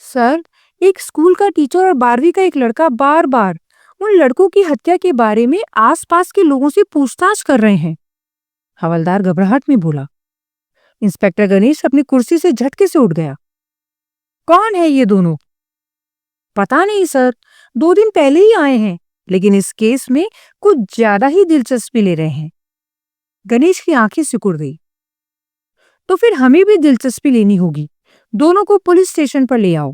Sir, एक school का teacher और 12वीं का एक लड़का बार बार उन लड़कों की हत्या के बारे में आसपास के लोगों से पूछताछ कर रहे हैं। हवलदार घबराहट में बोला। इंस्पेक्टर गणेश अपनी कुर्सी से झटके से उठ गया। कौन है ये दोनों? पता नहीं सर, 2 दिन पहले ही आए हैं, लेकिन इस केस में कुछ ज्यादा ही दिलचस्पी ले रहे हैं। गणेश की आंखें सिकुड़ गई। तो फिर हमें भी दिलचस्पी लेनी होगी। दोनों को पुलिस स्टेशन पर ले आओ।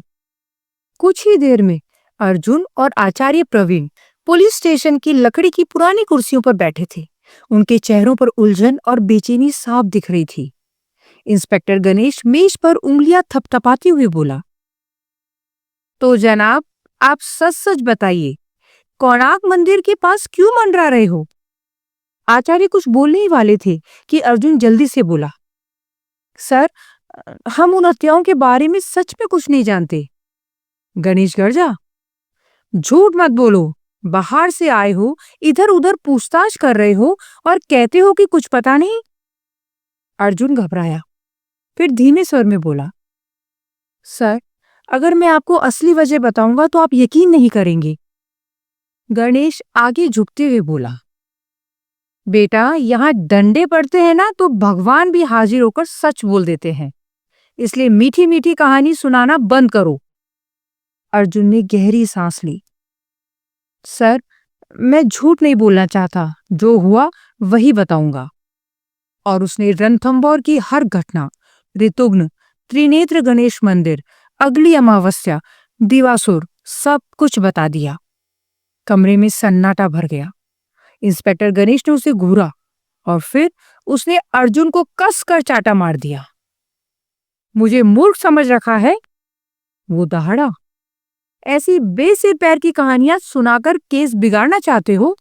कुछ ही देर में अर्जुन और आचार्य प्रवीण पुलिस स्टेशन की लकड़ी की पुरानी कुर्सियों पर बैठे थे। उनके चेहरों पर उलझन और बेचैनी साफ दिख रही थी। इंस्पेक्टर गणेश मेज पर उंगलियां थपथपाते हुए बोला, तो जनाब, आप सच सच बताइए, कोणार्क मंदिर के पास क्यों मंडरा रहे हो? आचार्य कुछ बोलने ही वाले थे कि अर्जुन जल्दी से बोला, सर, हम उन हत्याओं के बारे में सच में कुछ नहीं जानते। गणेश गर्जा, झूठ मत बोलो। बाहर से आए हो, इधर उधर पूछताछ कर रहे हो और कहते हो कि कुछ पता नहीं। अर्जुन घबराया, फिर धीमे स्वर में बोला, सर, अगर मैं आपको असली वजह बताऊंगा तो आप यकीन नहीं करेंगे। गणेश आगे झुकते हुए बोला, बेटा, यहां डंडे पड़ते हैं ना तो भगवान भी हाजिर होकर सच बोल देते हैं, इसलिए मीठी मीठी कहानी सुनाना बंद करो। अर्जुन ने गहरी सांस ली। सर, मैं झूठ नहीं बोलना चाहता, जो हुआ वही बताऊंगा। और उसने रणथंभौर की हर घटना, ऋतुघ्न, त्रिनेत्र गणेश मंदिर, अगली अमावस्या, दिवासुर, सब कुछ बता दिया। कमरे में सन्नाटा भर गया। इंस्पेक्टर गणेश ने उसे घूरा और फिर उसने अर्जुन को कसकर चाटा मार दिया। मुझे मूर्ख समझ रखा है? वो दहाड़ा। ऐसी बेसिर पैर की कहानियां सुनाकर केस बिगाड़ना चाहते हो?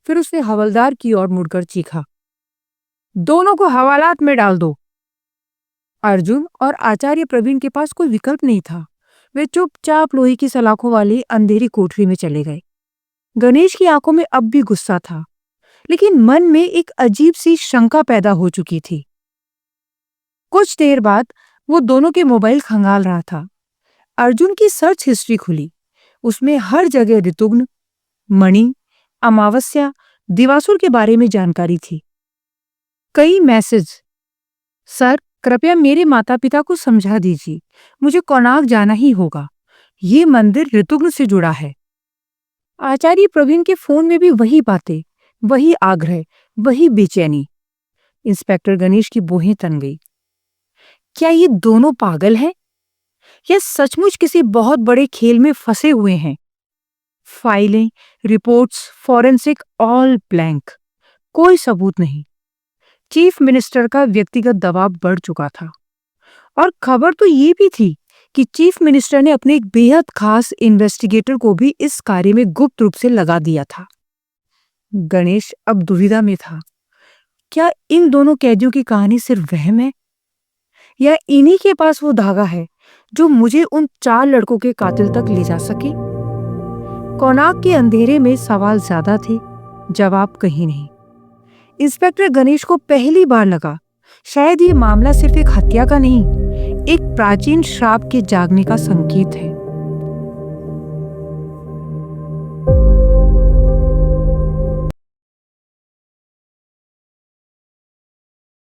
फिर उसने हवलदार की ओर मुड़कर चीखा, दोनों को हवालात में डाल दो। अर्जुन और आचार्य प्रवीण के पास कोई विकल्प नहीं था। वे चुपचाप लोहे की सलाखों वाली अंधेरी कोठरी में चले गए। गणेश की आंखों में अब भी गुस्सा था, लेकिन मन में एक अजीब सी शंका पैदा हो चुकी थी। कुछ देर बाद वो दोनों के मोबाइल खंगाल रहा था। अर्जुन की सर्च हिस्ट्री खुली। उसमें हर जगह ऋतुघ्न, मणि, अमावस्या, दिवासुर के बारे में जानकारी थी। कई मैसेज, सर, कृपया मेरे माता पिता को समझा दीजिए, मुझे कोणार्क जाना ही होगा। ये मंदिर ऋतुघ्न से जुड़ा है। आचार्य प्रवीण के फोन में भी वही बातें, वही आग्रह, वही बेचैनी। इंस्पेक्टर गणेश की भौहें तन गई। क्या ये दोनों पागल हैं या सचमुच किसी बहुत बड़े खेल में फंसे हुए हैं? फाइलें, रिपोर्ट्स, फॉरेंसिक, ऑल ब्लैंक, कोई सबूत नहीं। चीफ मिनिस्टर का व्यक्तिगत दबाव बढ़ चुका था और खबर तो ये भी थी कि चीफ मिनिस्टर ने अपने एक बेहद खास इन्वेस्टिगेटर को भी इस कार्य में गुप्त रूप से लगा दिया था। गणेश अब दुविधा में था। क्या इन दोनों कैदियों की कहानी सिर्फ वहम है, या इन्हीं के पास वो धागा है जो मुझे उन 4 लड़कों के कातिल तक ले जा सके? कोणार्क के अंधेरे में सवाल ज्यादा थे, जवाब कहीं नहीं। इंस्पेक्टर गणेश को पहली बार लगा शायद ये मामला सिर्फ एक हत्या का नहीं, एक प्राचीन श्राप के जागने का संकेत है।